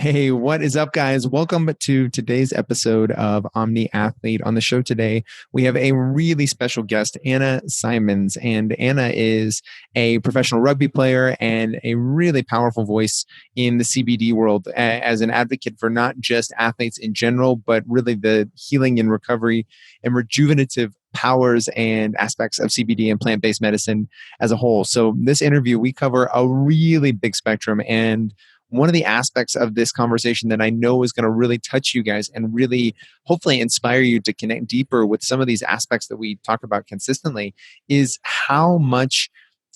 Hey, what is up, guys? Welcome to today's episode of Omni Athlete. On the show today, we have a really special guest, Anna Symonds. And Anna is a professional rugby player and a really powerful voice in the CBD world as an advocate for not just athletes in general, but really the healing and recovery and rejuvenative powers and aspects of CBD and plant-based medicine as a whole. So this interview, we cover a really big spectrum, and one of the aspects of this conversation that I know is going to really touch you guys and really hopefully inspire you to connect deeper with some of these aspects that we talk about consistently is how much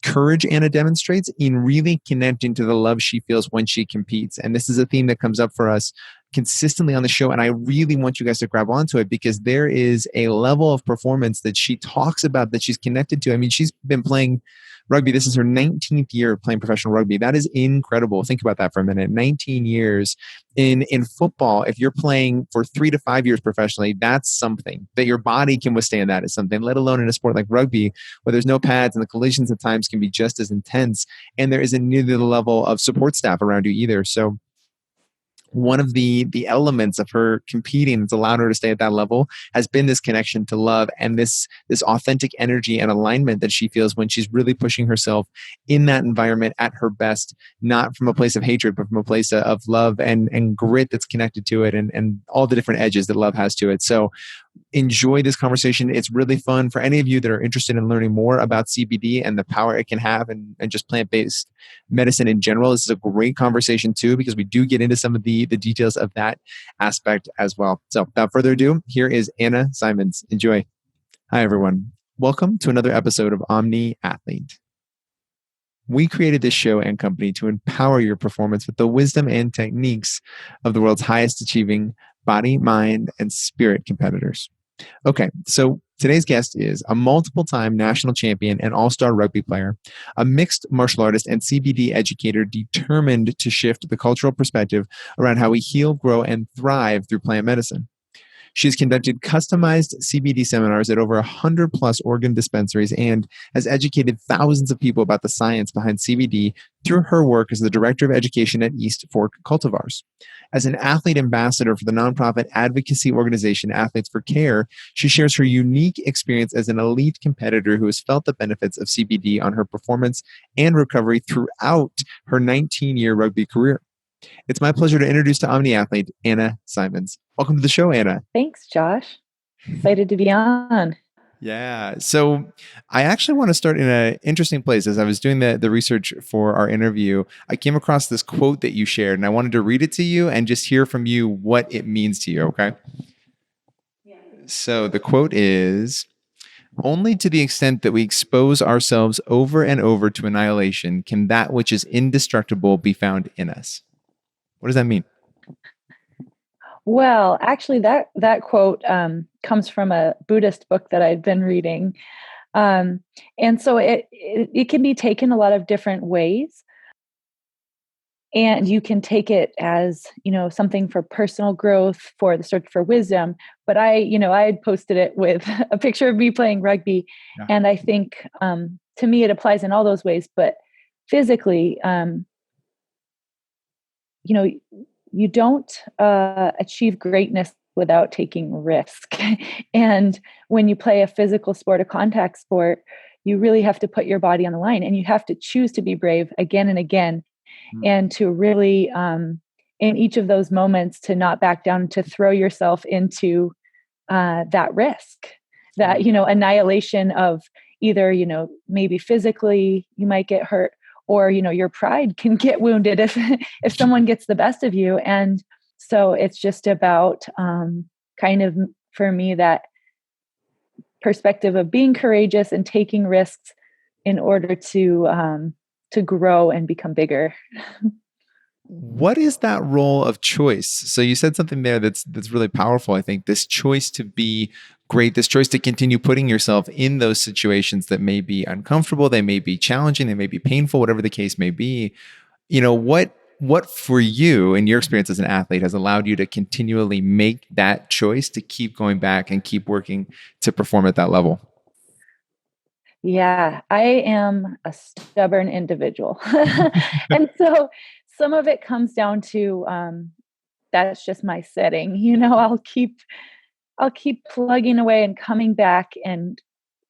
courage Anna demonstrates in really connecting to the love she feels when she competes. And this is a theme that comes up for us consistently on the show. And I really want you guys to grab onto it because there is a level of performance that she talks about that she's connected to. I mean, she's been playing rugby. This is her 19th year playing professional rugby. That is incredible. Think about that for a minute. 19 years in football. If you're playing for 3 to 5 years professionally, that's something that your body can withstand. That is something, let alone in a sport like rugby, where there's no pads and the collisions at times can be just as intense. And there isn't nearly the level of support staff around you either. So one of the elements of her competing that's allowed her to stay at that level has been this connection to love and this authentic energy and alignment that she feels when she's really pushing herself in that environment at her best, not from a place of hatred, but from a place of love and grit that's connected to it and all the different edges that love has to it. So enjoy this conversation. It's really fun for any of you that are interested in learning more about CBD and the power it can have and just plant-based medicine in general. This is a great conversation too, because we do get into some of the details of that aspect as well. So without further ado, here is Anna Symonds. Enjoy. Hi, everyone. Welcome to another episode of Omni Athlete. We created this show and company to empower your performance with the wisdom and techniques of the world's highest achieving body, mind, and spirit competitors. Okay, so today's guest is a multiple-time national champion and all-star rugby player, a mixed martial artist and CBD educator determined to shift the cultural perspective around how we heal, grow, and thrive through plant medicine. She has conducted customized CBD seminars at over 100 plus organ dispensaries and has educated thousands of people about the science behind CBD through her work as the director of education at East Fork Cultivars. As an athlete ambassador for the nonprofit advocacy organization Athletes for Care, she shares her unique experience as an elite competitor who has felt the benefits of CBD on her performance and recovery throughout her 19-year rugby career. It's my pleasure to introduce to Omni Athlete, Anna Symonds. Welcome to the show, Anna. Thanks, Josh. Excited to be on. Yeah. So I actually want to start in an interesting place. As I was doing the research for our interview, I came across this quote that you shared, and I wanted to read it to you and just hear from you what it means to you, okay? Yeah. So the quote is, "Only to the extent that we expose ourselves over and over to annihilation can that which is indestructible be found in us." What does that mean? Well, actually, that quote comes from a Buddhist book that I'd been reading, and so it can be taken a lot of different ways, and you can take it as something for personal growth, for the search for wisdom. But I had posted it with a picture of me playing rugby, yeah. And I think to me it applies in all those ways. But physically, you don't achieve greatness without taking risk. And when you play a physical sport, a contact sport, you really have to put your body on the line, and you have to choose to be brave again and again, and to really, in each of those moments, to not back down, to throw yourself into that risk, that, annihilation of either, maybe physically you might get hurt, or, your pride can get wounded if someone gets the best of you. And so it's just about kind of, for me, that perspective of being courageous and taking risks in order to grow and become bigger. What is that role of choice? So you said something there that's really powerful. I think this choice to be great, this choice to continue putting yourself in those situations that may be uncomfortable, they may be challenging, they may be painful, whatever the case may be. What for you, in your experience as an athlete, has allowed you to continually make that choice to keep going back and keep working to perform at that level? Yeah, I am a stubborn individual. And so some of it comes down to that's just my setting. You know, I'll keep plugging away and coming back and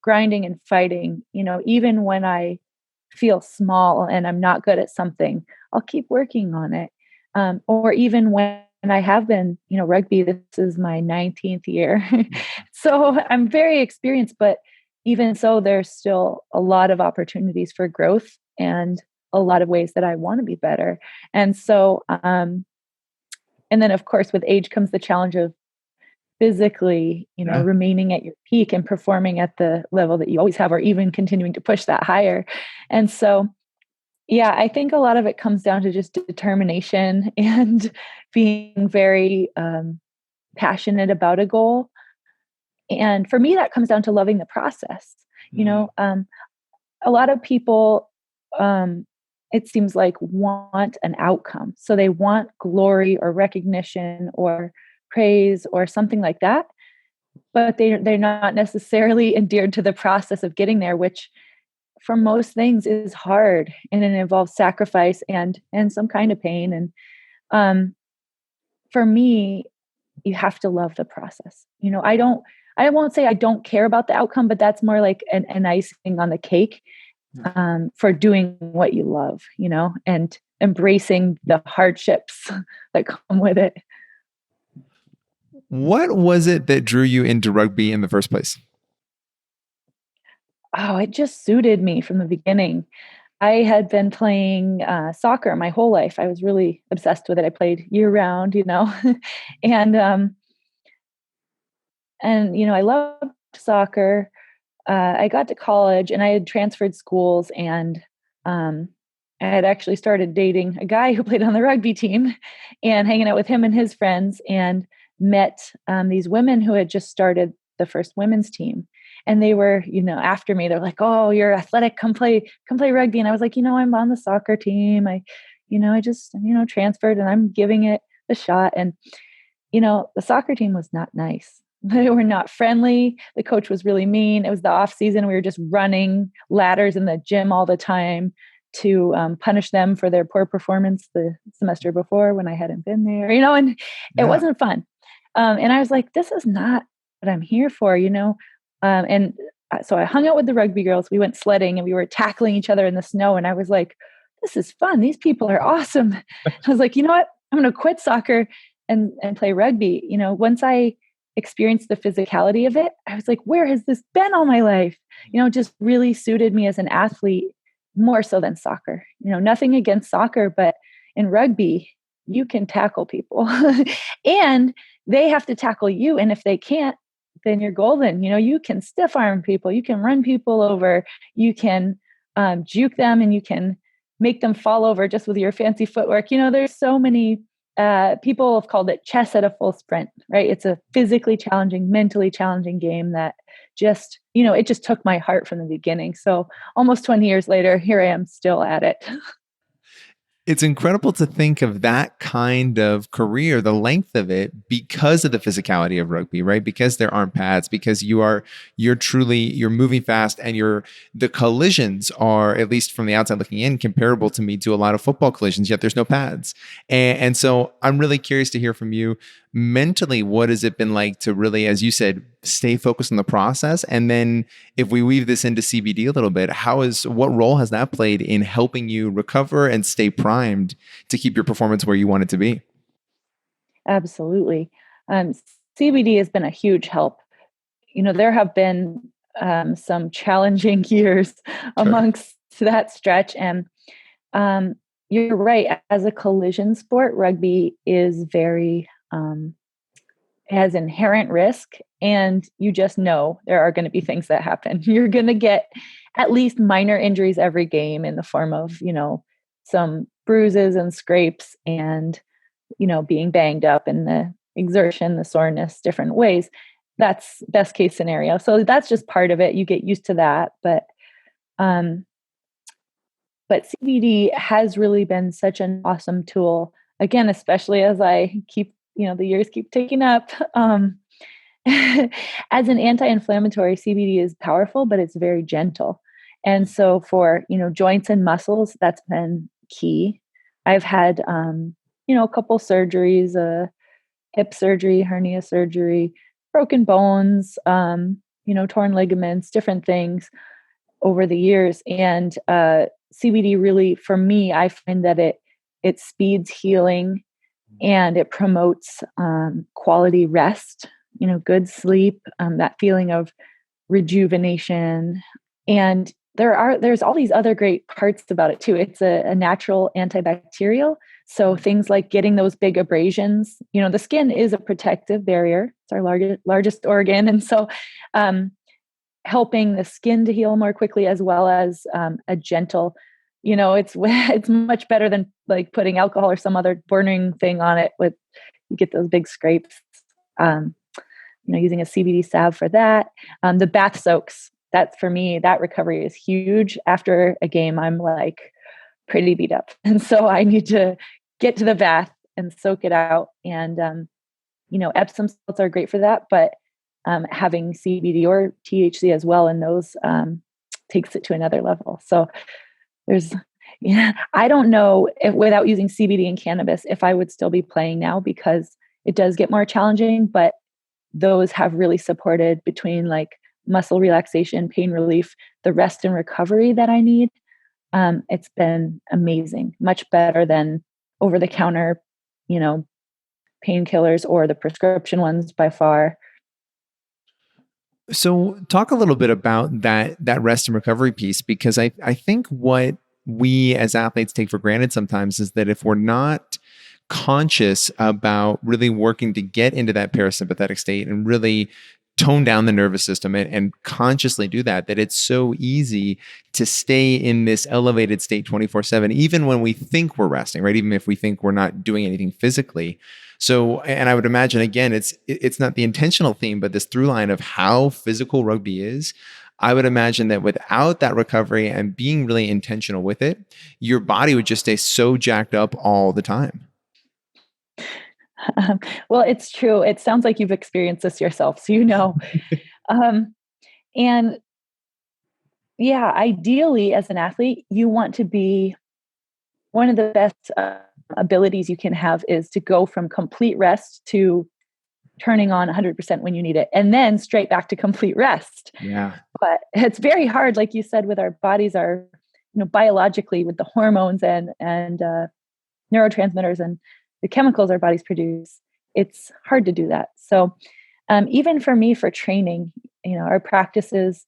grinding and fighting, you know, even when I feel small and I'm not good at something, I'll keep working on it. Or even when I have been, you know, rugby, this is my 19th year. So I'm very experienced, but even so, there's still a lot of opportunities for growth and a lot of ways that I want to be better. And so, and then of course, with age comes the challenge of physically, you know, Yeah. remaining at your peak and performing at the level that you always have, or even continuing to push that higher. And so, yeah, I think a lot of it comes down to just determination and being very passionate about a goal. And for me, that comes down to loving the process. You know, a lot of people, it seems like, want an outcome. So they want glory or recognition or praise or something like that, but they're not necessarily endeared to the process of getting there, which for most things is hard, and it involves sacrifice and some kind of pain. And um, for me, you have to love the process. You know, I won't say I don't care about the outcome, but that's more like an icing on the cake, for doing what you love, you know, and embracing the hardships that come with it. What was it that drew you into rugby in the first place? Oh, it just suited me from the beginning. I had been playing soccer my whole life. I was really obsessed with it. I played year round, you know, and you know, I loved soccer. I got to college and I had transferred schools, and um, I had actually started dating a guy who played on the rugby team and hanging out with him and his friends, and met these women who had just started the first women's team. And they were, you know, after me, they're like, "Oh, you're athletic. Come play rugby." And I was like, "You know, I'm on the soccer team. I just, you know, transferred and I'm giving it a shot." And you know, the soccer team was not nice. They were not friendly. The coach was really mean. It was the off season. We were just running ladders in the gym all the time to punish them for their poor performance the semester before when I hadn't been there, you know, and it Yeah. wasn't fun. And I was like, this is not what I'm here for, you know? And so I hung out with the rugby girls. We went sledding and we were tackling each other in the snow. And I was like, this is fun. These people are awesome. I was like, you know what? I'm going to quit soccer and play rugby. You know, once I experienced the physicality of it, I was like, where has this been all my life? You know, just really suited me as an athlete more so than soccer. You know, nothing against soccer, but in rugby, you can tackle people and they have to tackle you. And if they can't, then you're golden. You know, you can stiff arm people, you can run people over, you can juke them, and you can make them fall over just with your fancy footwork. You know, there's so many people have called it chess at a full sprint, right? It's a physically challenging, mentally challenging game that just, you know, it just took my heart from the beginning. So almost 20 years later, here I am still at it. It's incredible to think of that kind of career, the length of it, because of the physicality of rugby, right? Because there aren't pads, because you're moving fast, and the collisions are, at least from the outside looking in, comparable to me to a lot of football collisions, yet there's no pads. And so I'm really curious to hear from you mentally, what has it been like to really, as you said, stay focused on the process? And then if we weave this into CBD a little bit, what role has that played in helping you recover and stay primed to keep your performance where you want it to be? Absolutely. Um, CBD has been a huge help. You know, there have been some challenging years Sure. amongst that stretch. And you're right. As a collision sport, rugby is very, has inherent risk. And you just know there are going to be things that happen. You're going to get at least minor injuries every game in the form of, you know, some bruises and scrapes and, you know, being banged up in the exertion, the soreness, different ways. That's best case scenario. So that's just part of it. You get used to that. Um, but CBD has really been such an awesome tool. Again, especially as I keep, you know, the years keep taking up. As an anti-inflammatory, CBD is powerful, but it's very gentle. And so for, you know, joints and muscles, that's been key. I've had, you know, a couple surgeries, hip surgery, hernia surgery, broken bones, torn ligaments, different things over the years. And CBD really, for me, I find that it speeds healing and it promotes quality rest, good sleep, that feeling of rejuvenation. And there's all these other great parts about it too. It's a natural antibacterial. So things like getting those big abrasions, the skin is a protective barrier. It's our largest organ. And so helping the skin to heal more quickly, as well as a gentle, it's much better than like putting alcohol or some other burning thing on it you get those big scrapes. Using a CBD salve for that. The bath soaks, that's for me, that recovery is huge. After a game, I'm like pretty beat up. And so I need to get to the bath and soak it out. And, Epsom salts are great for that, but having CBD or THC as well in those takes it to another level. So I don't know if without using CBD and cannabis, if I would still be playing now, because it does get more challenging, but those have really supported between like muscle relaxation, pain relief, the rest and recovery that I need. It's been amazing, much better than over the counter, painkillers or the prescription ones by far. So talk a little bit about that rest and recovery piece, because I think what we as athletes take for granted sometimes is that if we're not conscious about really working to get into that parasympathetic state and really tone down the nervous system and consciously do that it's so easy to stay in this elevated state 24/7, even when we think we're resting, right? Even if we think we're not doing anything physically. So, and I would imagine, again, it's not the intentional theme, but this through line of how physical rugby is. I would imagine that without that recovery and being really intentional with it, your body would just stay so jacked up all the time. Well, it's true. It sounds like you've experienced this yourself, so and yeah, ideally as an athlete, you want to be one of the best abilities you can have is to go from complete rest to turning on 100% when you need it, and then straight back to complete rest. Yeah. But it's very hard, like you said, with our bodies are, biologically with the hormones and neurotransmitters and the chemicals our bodies produce, it's hard to do that. So even for me, for training, our practices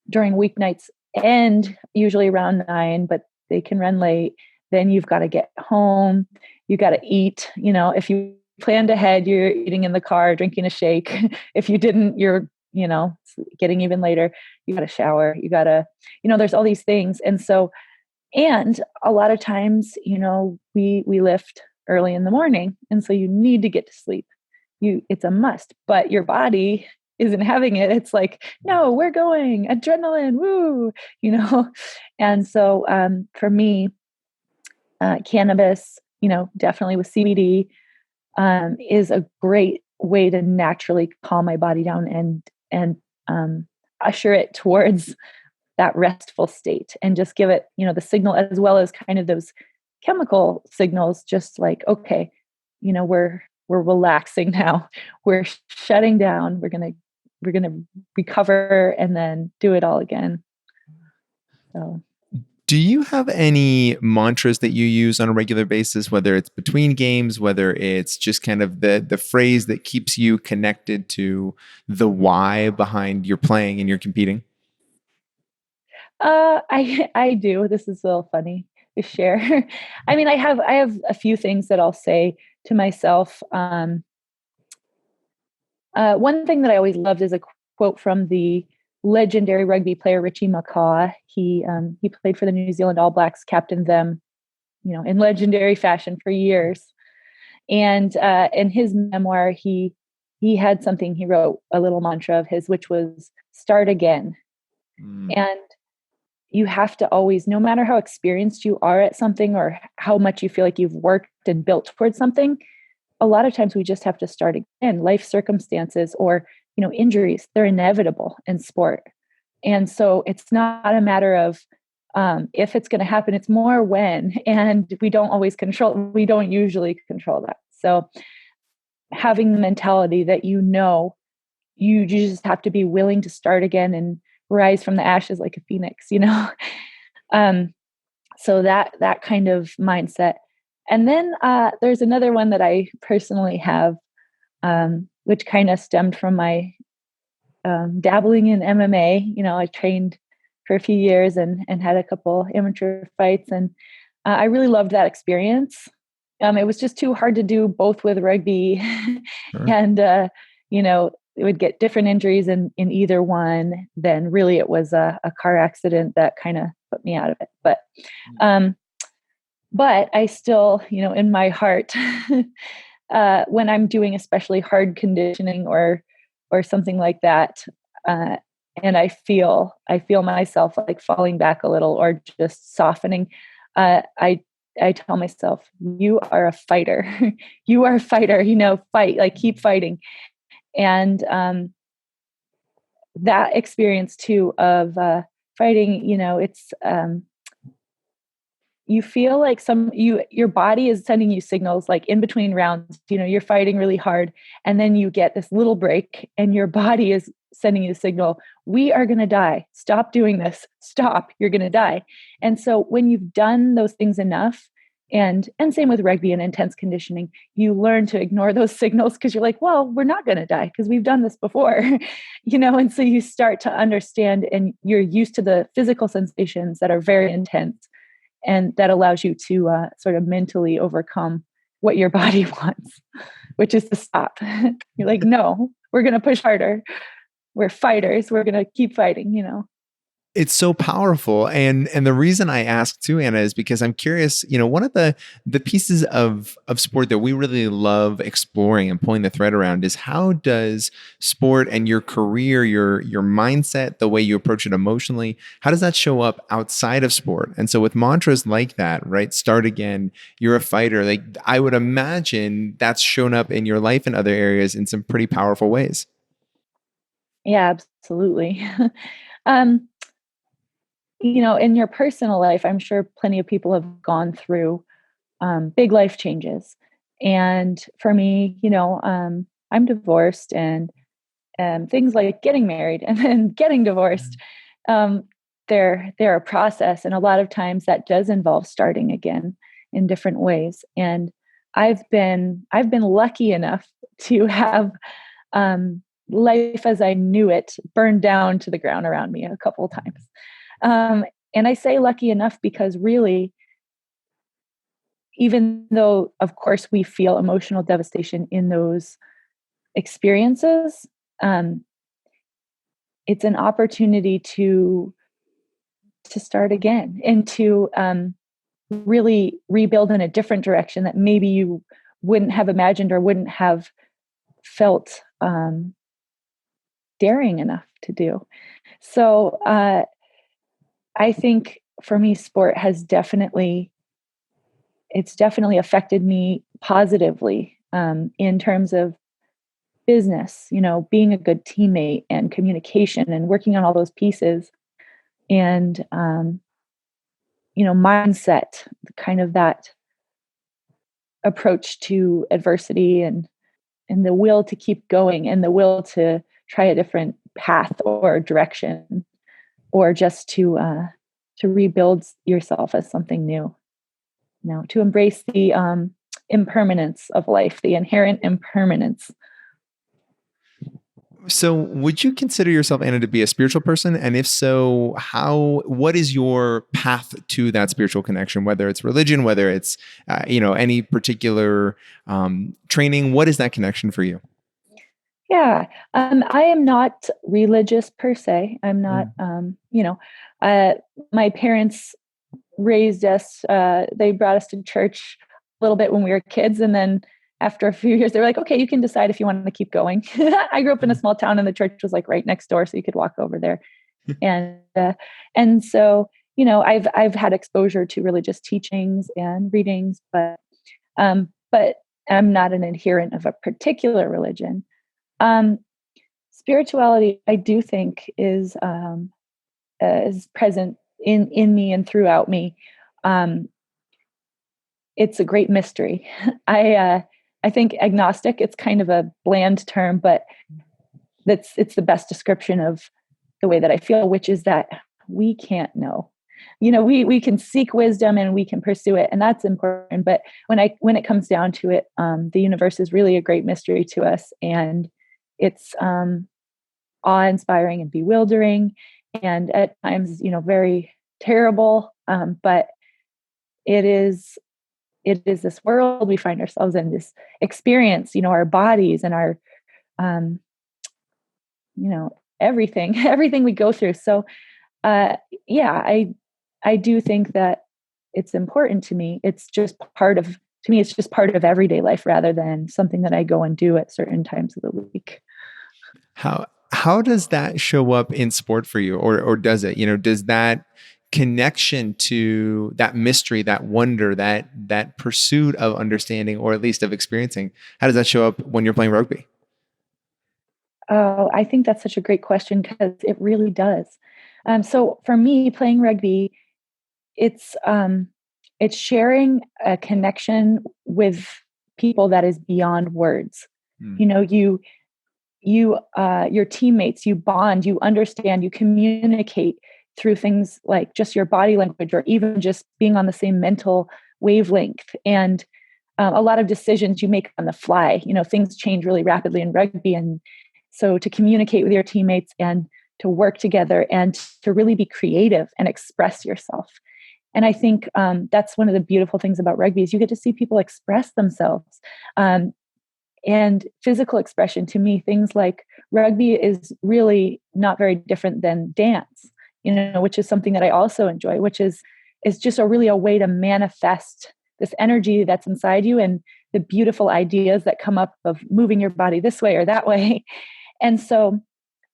during weeknights end usually around 9, but they can run late. Then you've got to get home. You got to eat. If you planned ahead, you're eating in the car, drinking a shake. If you didn't, you're, getting even later. You got to shower. You got to, there's all these things. And so, and a lot of times, we lift early in the morning. And so you need to get to sleep. It's a must, but your body isn't having it. It's like, no, we're going, adrenaline, woo, And so for me, cannabis, definitely with CBD, is a great way to naturally calm my body down and usher it towards that restful state and just give it, the signal, as well as kind of those chemical signals, just like, okay, we're relaxing now. We're shutting down. We're going to recover and then do it all again. So, do you have any mantras that you use on a regular basis, whether it's between games, whether it's just kind of the phrase that keeps you connected to the why behind your playing and your competing? I do. This is a little funny to share. I mean, I have a few things that I'll say to myself. One thing that I always loved is a quote from the legendary rugby player Richie McCaw. He played for the New Zealand All Blacks, captained them, in legendary fashion for years. And in his memoir, he had something, he wrote a little mantra of his, which was start again. And you have to always, no matter how experienced you are at something or how much you feel like you've worked and built towards something, a lot of times we just have to start again. Life circumstances or, injuries, they're inevitable in sport. And so it's not a matter of if it's going to happen, it's more when, and we don't usually control that. So having the mentality that, you just have to be willing to start again and rise from the ashes like a phoenix, um, so that kind of mindset. And then there's another one that I personally have, which kind of stemmed from my dabbling in MMA. I trained for a few years and had a couple amateur fights, and I really loved that experience. It was just too hard to do both with rugby, Sure. and it would get different injuries in either one. Then really, it was a car accident that kind of put me out of it. Um, but I still, in my heart, when I'm doing especially hard conditioning or something like that, uh, and I feel myself like falling back a little or just softening, I tell myself, you are a fighter. You are a fighter, fight, like keep fighting. And that experience too of fighting, it's you feel like your body is sending you signals like in between rounds, you're fighting really hard, and then you get this little break and your body is sending you a signal, we are going to die, stop doing this, stop, you're going to die. And so when you've done those things enough, and same with rugby and intense conditioning, you learn to ignore those signals because you're like, well, we're not going to die because we've done this before. And so you start to understand and you're used to the physical sensations that are very intense, and that allows you to sort of mentally overcome what your body wants, which is to stop. You're like, no, we're going to push harder. We're fighters. We're going to keep fighting. It's so powerful. And the reason I ask too, Anna, is because I'm curious, one of the pieces of sport that we really love exploring and pulling the thread around is how does sport and your career, your mindset, the way you approach it emotionally, how does that show up outside of sport? And so with mantras like that, right? Start again, you're a fighter. Like I would imagine that's shown up in your life in other areas in some pretty powerful ways. Yeah, absolutely. um, in your personal life, I'm sure plenty of people have gone through big life changes. And for me, I'm divorced, and things like getting married and then getting divorced, um, they're a process, and a lot of times that does involve starting again in different ways. And I've been lucky enough to have life as I knew it burned down to the ground around me a couple of times. Um, and I say lucky enough because really, even though, of course, we feel emotional devastation in those experiences, um, it's an opportunity to start again and to really rebuild in a different direction that maybe you wouldn't have imagined or wouldn't have felt daring enough to do. So I think for me, sport has definitely affected me positively in terms of business, being a good teammate and communication and working on all those pieces, and mindset, kind of that approach to adversity, and the will to keep going and the will to try a different path or direction, or just to rebuild yourself as something new. To embrace the impermanence of life, the inherent impermanence. So, would you consider yourself, Anna, to be a spiritual person? And if so, what is your path to that spiritual connection, whether it's religion, whether it's, any particular training? What is that connection for you? Yeah, I am not religious per se. I'm not, uh, my parents raised us, they brought us to church a little bit when we were kids. And then after a few years, they were like, okay, you can decide if you want to keep going. I grew up in a small town and the church was like right next door. So you could walk over there. And so, I've had exposure to religious teachings and readings, but I'm not an adherent of a particular religion. Um, Spirituality, I do think, is present in me and throughout me. Um, it's a great mystery. I I think agnostic, it's kind of a bland term, but it's the best description of the way that I feel, which is that we can't know. We can seek wisdom and we can pursue it, and that's important. But when it comes down to it, the universe is really a great mystery to us, and it's awe-inspiring and bewildering, and at times, very terrible. But it is this world we find ourselves in, this experience, our bodies and our um, everything we go through. So yeah, I do think that it's important to me. It's just part of everyday life rather than something that I go and do at certain times of the week. How does that show up in sport for you, or does it? Does that connection to that mystery, that wonder, that pursuit of understanding, or at least of experiencing, how does that show up when you're playing rugby? Oh, I think that's such a great question because it really does. So for me, playing rugby, it's sharing a connection with people that is beyond words. Hmm. Your teammates, you bond, you understand, you communicate through things like just your body language or even just being on the same mental wavelength. And a lot of decisions you make on the fly. Things change really rapidly in rugby, and so to communicate with your teammates and to work together and to really be creative and express yourself. And I think that's one of the beautiful things about rugby is you get to see people express themselves. And physical expression, to me, things like rugby is really not very different than dance, which is something that I also enjoy, which is just a way to manifest this energy that's inside you and the beautiful ideas that come up of moving your body this way or that way. And so,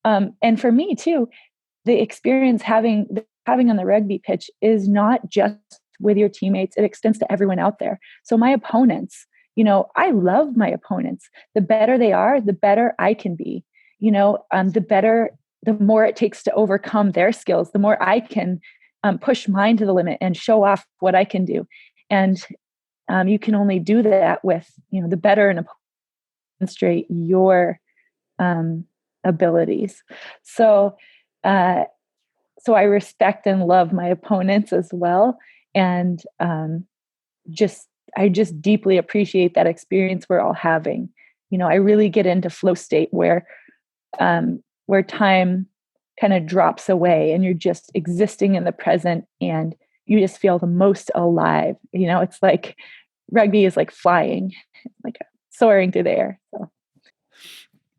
and for me too, the experience having on the rugby pitch is not just with your teammates, it extends to everyone out there. So my opponents, I love my opponents. The better they are, the better I can be. The more it takes to overcome their skills, the more I can push mine to the limit and show off what I can do. And you can only do that with, the better and demonstrate your abilities. So I respect and love my opponents as well. And I just deeply appreciate that experience we're all having. I really get into flow state where time kind of drops away and you're just existing in the present and you just feel the most alive. It's like rugby is like flying, like soaring through the air. So.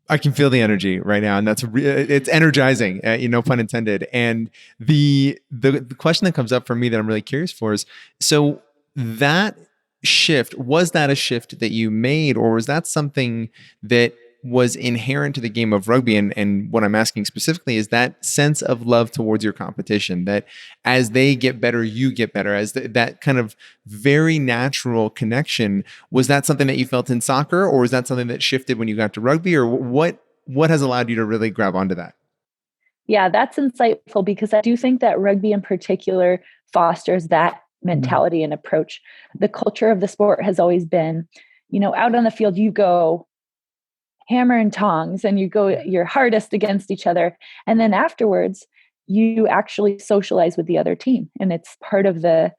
I can feel the energy right now, and it's energizing, no pun intended. And the question that comes up for me that I'm really curious for is, so that was that a shift that you made, or was that something that was inherent to the game of rugby? And what I'm asking specifically is that sense of love towards your competition, that as they get better, you get better, that kind of very natural connection. Was that something that you felt in soccer, or was that something that shifted when you got to rugby, or what has allowed you to really grab onto that? Yeah, that's insightful because I do think that rugby in particular fosters that mentality and approach. The culture of the sport has always been, out on the field, you go hammer and tongs and you go your hardest against each other. And then afterwards, you actually socialize with the other team. And it's part of the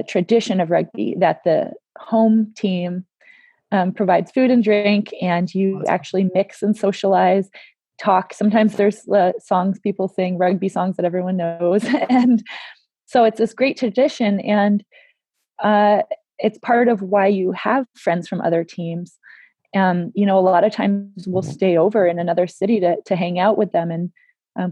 tradition of rugby that the home team provides food and drink, and you actually mix and socialize, talk. Sometimes there's songs people sing, rugby songs that everyone knows. And so it's this great tradition. And it's part of why you have friends from other teams. A lot of times we'll stay over in another city to hang out with them and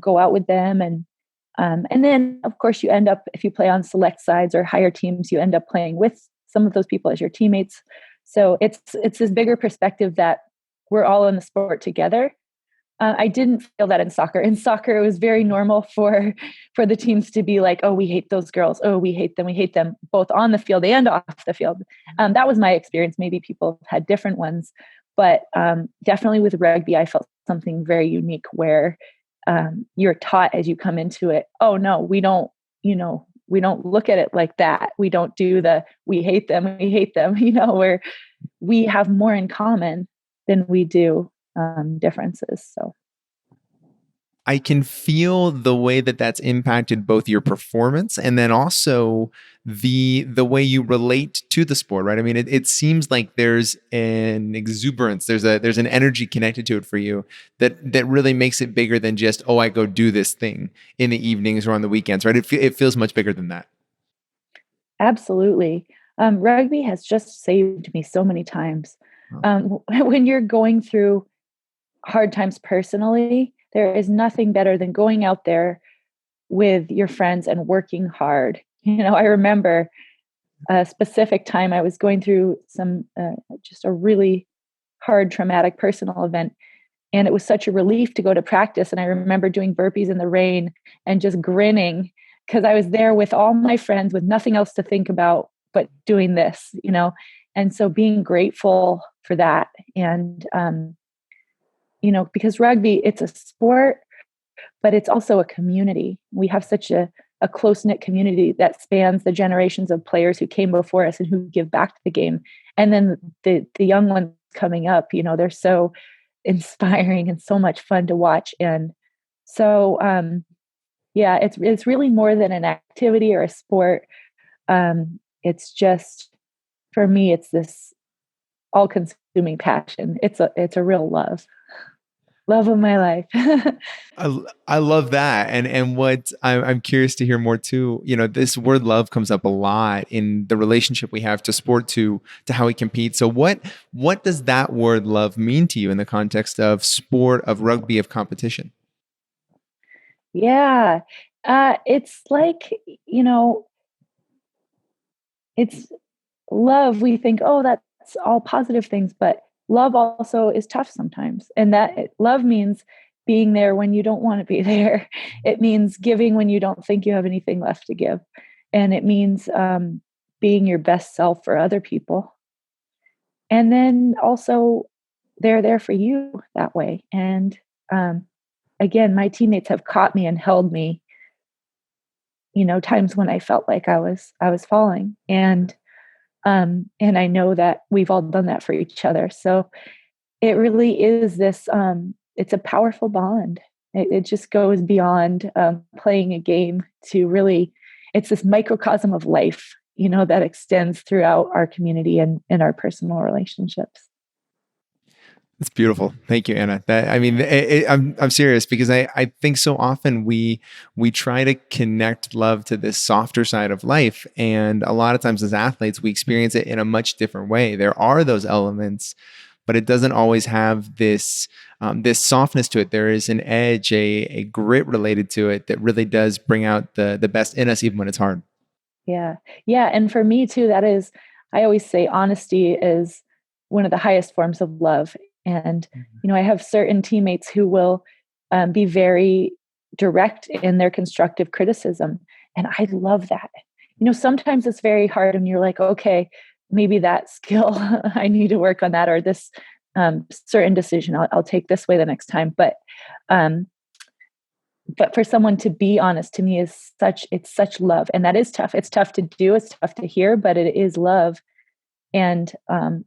go out with them. And then, of course, you end up, if you play on select sides or higher teams, you end up playing with some of those people as your teammates. So it's this bigger perspective that we're all in the sport together. I didn't feel that in soccer. In soccer, it was very normal for the teams to be like, oh, we hate those girls. Oh, we hate them. We hate them both on the field and off the field. That was my experience. Maybe people had different ones, but definitely with rugby, I felt something very unique where you're taught as you come into it, oh no, we don't look at it like that. We don't do we hate them. We hate them. we have more in common than we do differences. So I can feel the way that that's impacted both your performance and then also the way you relate to the sport, right? I mean, it seems like there's an exuberance, there's an energy connected to it for you that really makes it bigger than just, oh, I go do this thing in the evenings or on the weekends, right? It feels much bigger than that. absolutely. Rugby has just saved me so many times. Oh. When you're going through hard times personally, there is nothing better than going out there with your friends and working hard. I remember a specific time I was going through some just a really hard traumatic personal event, and it was such a relief to go to practice. And I remember doing burpees in the rain and just grinning because I was there with all my friends with nothing else to think about but doing this. And so being grateful for that. And because rugby, it's a sport, but it's also a community. We have such a close-knit community that spans the generations of players who came before us and who give back to the game. And then the young ones coming up, they're so inspiring and so much fun to watch. And so, yeah, it's really more than an activity or a sport. It's just, for me, it's this all-consuming passion. It's a real love of my life. I love that, and what I'm curious to hear more too. This word love comes up a lot in the relationship we have to sport, to how we compete. So what does that word love mean to you in the context of sport, of rugby, of competition? Yeah. It's like, it's love. We think, oh, that's all positive things, but love also is tough sometimes. And love means being there when you don't want to be there. It means giving when you don't think you have anything left to give. And it means being your best self for other people. And then also, they're there for you that way. And again, my teammates have caught me and held me, times when I felt like I was falling. And I know that we've all done that for each other. So it really is this, it's a powerful bond. It just goes beyond playing a game to really, it's this microcosm of life, that extends throughout our community and in our personal relationships. It's beautiful. Thank you, Anna. I'm serious because I think so often we try to connect love to this softer side of life, and a lot of times as athletes we experience it in a much different way. There are those elements, but it doesn't always have this softness to it. There is an edge, a grit related to it that really does bring out the best in us, even when it's hard. Yeah. Yeah. And for me too, I always say honesty is one of the highest forms of love. And, I have certain teammates who will be very direct in their constructive criticism. And I love that. Sometimes it's very hard and you're like, okay, maybe that skill, I need to work on that, or this certain decision, I'll take this way the next time. Um, but for someone to be honest to me it's such love. And that is tough. It's tough to do. It's tough to hear, but it is love. And,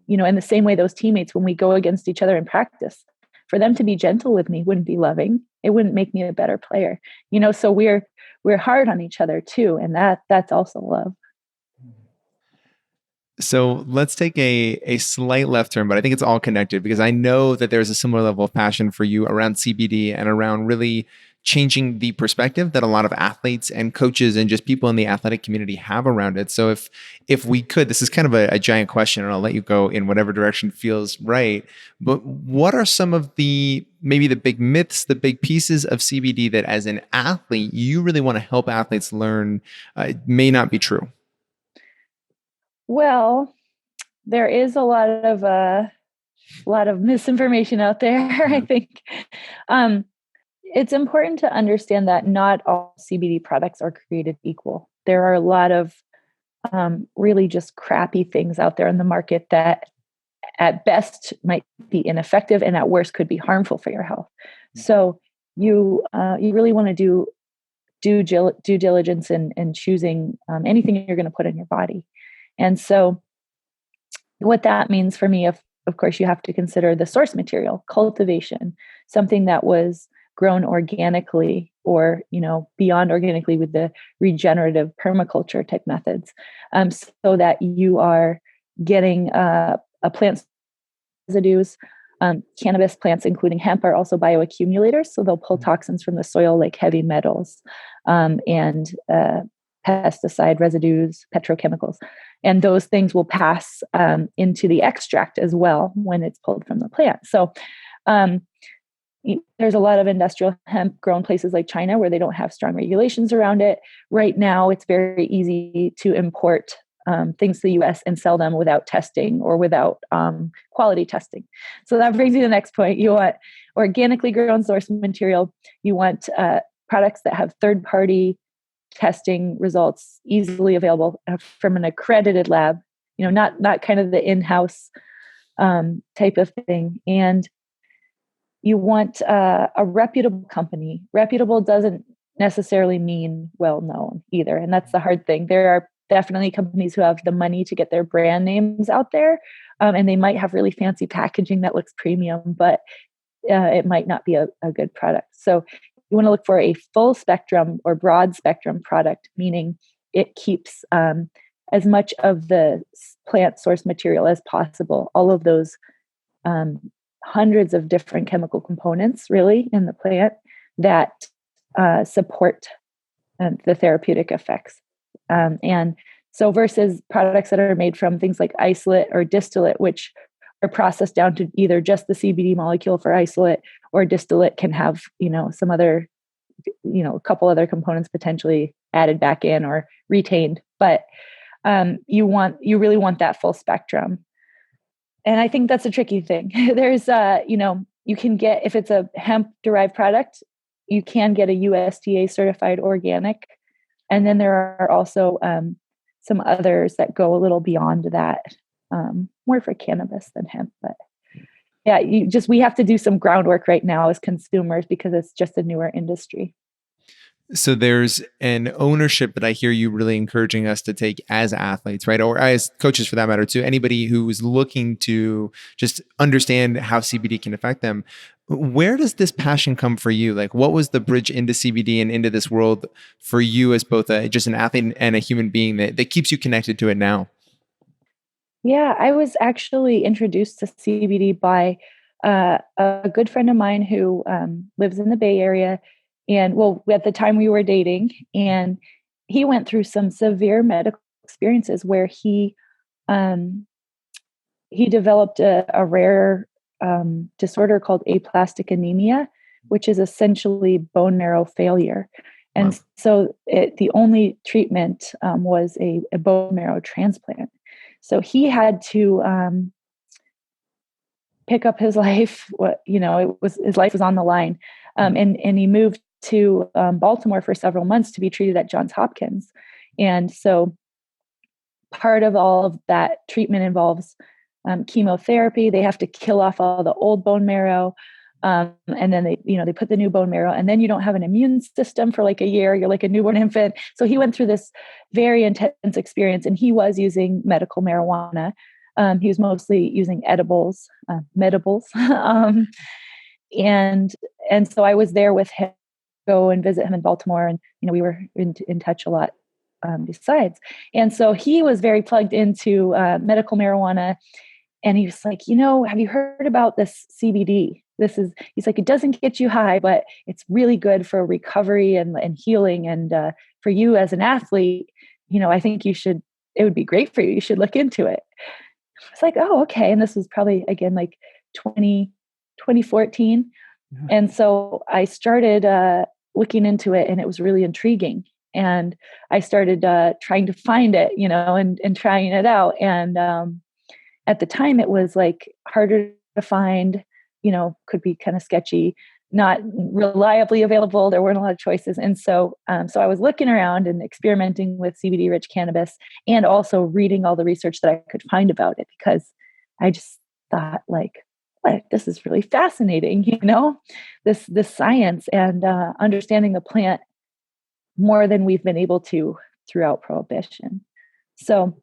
in the same way, those teammates, when we go against each other in practice, for them to be gentle with me wouldn't be loving. It wouldn't make me a better player, so we're hard on each other too. And that's also love. So let's take a slight left turn, but I think it's all connected because I know that there's a similar level of passion for you around CBD and around really changing the perspective that a lot of athletes and coaches and just people in the athletic community have around it. So if we could, this is kind of a giant question, and I'll let you go in whatever direction feels right. But what are some of maybe the big myths, the big pieces of CBD that as an athlete, you really want to help athletes learn may not be true? Well, there is a lot of misinformation out there. I think it's important to understand that not all CBD products are created equal. There are a lot of really just crappy things out there in the market that at best might be ineffective and at worst could be harmful for your health. So you really want to do due diligence in choosing anything you're going to put in your body. And so what that means for me, of course, you have to consider the source material, cultivation, something that was grown organically or, beyond organically with the regenerative permaculture type methods, so that you are getting a plant residues. Cannabis plants, including hemp, are also bioaccumulators. So they'll pull toxins from the soil like heavy metals and pesticide residues, petrochemicals. And those things will pass into the extract as well when it's pulled from the plant. So there's a lot of industrial hemp grown places like China where they don't have strong regulations around it. Right now, it's very easy to import things to the US and sell them without testing or without quality testing. So that brings me to the next point. You want organically grown source material. You want products that have third-party testing results easily available from an accredited lab, not kind of the in-house type of thing. And you want a reputable company. Reputable doesn't necessarily mean well-known either. And that's the hard thing. There are definitely companies who have the money to get their brand names out there. And they might have really fancy packaging that looks premium, but it might not be a good product. So you want to look for a full spectrum or broad spectrum product, meaning it keeps as much of the plant source material as possible. All of those hundreds of different chemical components really in the plant that support the therapeutic effects. And so versus products that are made from things like isolate or distillate, which are processed down to either just the CBD molecule for isolate, or distillate can have, some other, a couple other components potentially added back in or retained. But you really want that full spectrum. And I think that's a tricky thing. There's, you can get, if it's a hemp derived product, you can get a USDA certified organic. And then there are also some others that go a little beyond that, more for cannabis than hemp. But yeah, we have to do some groundwork right now as consumers because it's just a newer industry. So there's an ownership that I hear you really encouraging us to take as athletes, right? Or as coaches for that matter, too. Anybody who's looking to just understand how CBD can affect them. Where does this passion come for you? Like, what was the bridge into CBD and into this world for you as both just an athlete and a human being that keeps you connected to it now? Yeah, I was actually introduced to CBD by a good friend of mine who lives in the Bay Area. And at the time we were dating, and he went through some severe medical experiences where he developed a rare disorder called aplastic anemia, which is essentially bone marrow failure. And wow. So the only treatment was a bone marrow transplant. So he had to pick up his life. His life was on the line, and he moved to Baltimore for several months to be treated at Johns Hopkins. And so part of all of that treatment involves chemotherapy. They have to kill off all the old bone marrow. And then they put the new bone marrow, and then you don't have an immune system for like a year. You're like a newborn infant. So he went through this very intense experience, and he was using medical marijuana. He was mostly using edibles, medibles. And so I was there with him, go and visit him in Baltimore. And, we were in touch a lot besides. And so he was very plugged into medical marijuana. And he was like, have you heard about this CBD? He's like, it doesn't get you high, but it's really good for recovery and healing. And for you as an athlete, I think it would be great for you. You should look into it. I was like, oh, okay. And this was probably, again, like 2014. Yeah. And so I started looking into it, and it was really intriguing. And I started trying to find it, and trying it out. And at the time, it was like harder to find, could be kind of sketchy, not reliably available. There weren't a lot of choices. And so I was looking around and experimenting with CBD-rich cannabis, and also reading all the research that I could find about it, because I just thought, like, this is really fascinating, this science and understanding the plant more than we've been able to throughout Prohibition. So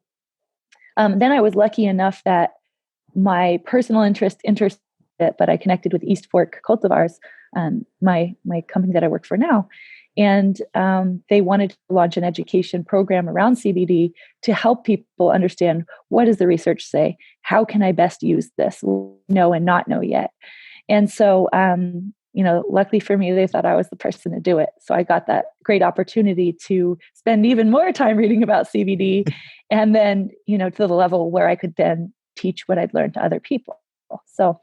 then I was lucky enough that my personal interest intersected it, but I connected with East Fork Cultivars, my company that I work for now. And they wanted to launch an education program around CBD to help people understand, what does the research say? How can I best use this? Know and not know yet. And so, luckily for me, they thought I was the person to do it. So I got that great opportunity to spend even more time reading about CBD, and then, to the level where I could then teach what I'd learned to other people. So,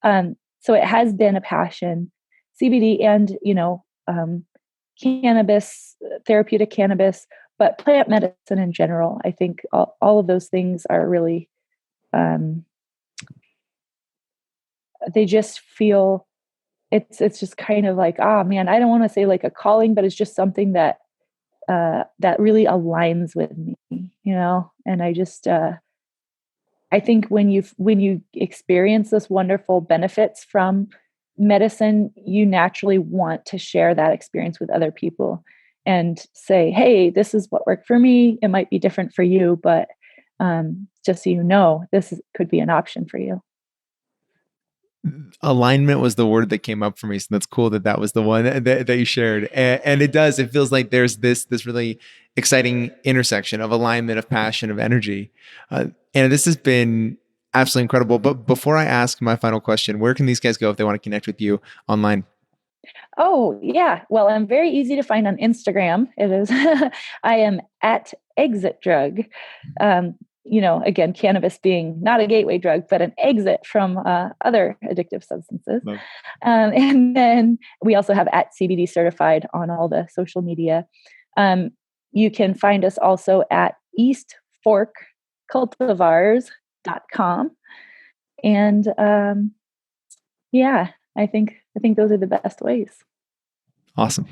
so it has been a passion, CBD and, cannabis, therapeutic cannabis, but plant medicine in general. I think all of those things are really, they just feel, it's just kind of like, oh man, I don't want to say like a calling, but it's just something that that really aligns with me, and I just, I think when you experience this wonderful benefits from medicine, you naturally want to share that experience with other people and say, hey, this is what worked for me. It might be different for you, but just so could be an option for you. Alignment was the word that came up for me. So that's cool that was the one that you shared. And it feels like there's this really exciting intersection of alignment, of passion, of energy. And this has been absolutely incredible. But before I ask my final question, where can these guys go if they want to connect with you online? Oh, yeah. Well, I'm very easy to find on Instagram. It is, I am at Exit Drug. Again, cannabis being not a gateway drug, but an exit from other addictive substances. And then we also have at CBD certified on all the social media. You can find us also at eastforkcultivars.com. And I think those are the best ways. Awesome.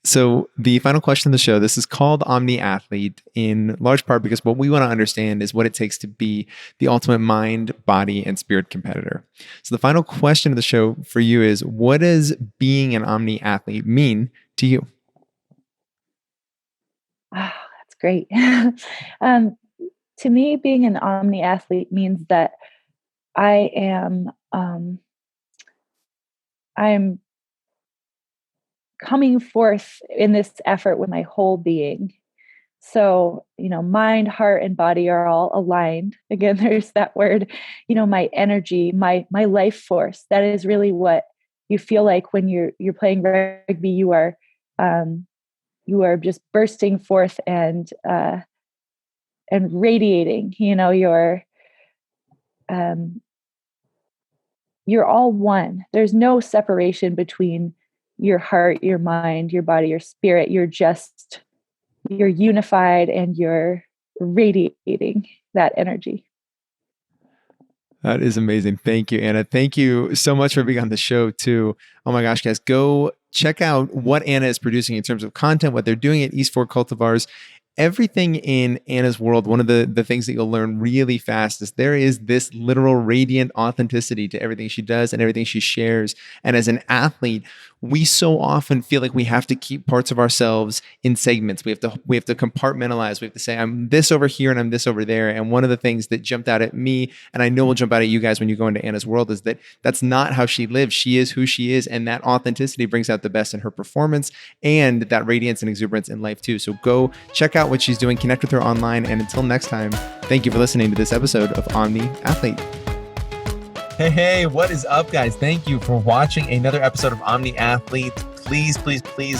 So the final question of the show, this is called Omni Athlete in large part because what we want to understand is what it takes to be the ultimate mind, body, and spirit competitor. So the final question of the show for you is, what does being an Omni Athlete mean to you? Oh, that's great. To me, being an Omni Athlete means that I'm coming forth in this effort with my whole being. So, mind, heart, and body are all aligned. Again, there's that word, my energy, my life force. That is really what you feel like when you're playing rugby. You are just bursting forth and radiating. You're all one. There's no separation between your heart, your mind, your body, your spirit. You're unified and you're radiating that energy. That is amazing. Thank you, Anna. Thank you so much for being on the show too. Oh my gosh, guys, go check out what Anna is producing in terms of content, what they're doing at East Fork Cultivars. Everything in Anna's world, one of the things that you'll learn really fast is there is this literal radiant authenticity to everything she does and everything she shares. And as an athlete, we so often feel like we have to keep parts of ourselves in segments. We have to compartmentalize. We have to say, I'm this over here and I'm this over there. And one of the things that jumped out at me, and I know will jump out at you guys when you go into Anna's world, is that that's not how she lives. She is who she is. And that authenticity brings out the best in her performance and that radiance and exuberance in life too. So go check out what she's doing, connect with her online. And until next time, thank you for listening to this episode of Omni Athlete. Hey, what is up, guys? Thank you for watching another episode of Omni Athlete. Please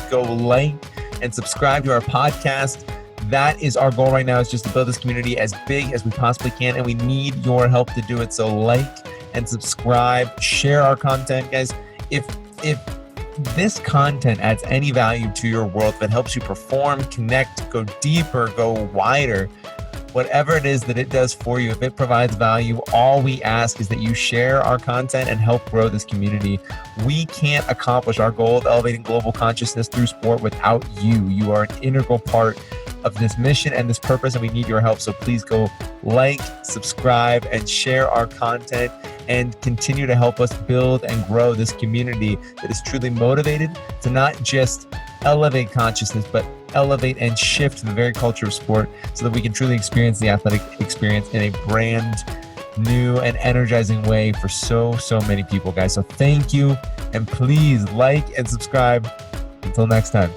go like and subscribe to our podcast. That is our goal right now, is just to build this community as big as we possibly can, and we need your help to do it. So like and subscribe, share our content, guys. If this content adds any value to your world, that helps you perform, connect, go deeper, go wider, whatever it is that it does for you, if it provides value, all we ask is that you share our content and help grow this community. We can't accomplish our goal of elevating global consciousness through sport without you. You are an integral part of this mission and this purpose, and we need your help. So please go like, subscribe, and share our content, and continue to help us build and grow this community that is truly motivated to not just elevate consciousness, but elevate and shift the very culture of sport so that we can truly experience the athletic experience in a brand new and energizing way for so many people, guys. So thank you, and please like and subscribe. Until next time.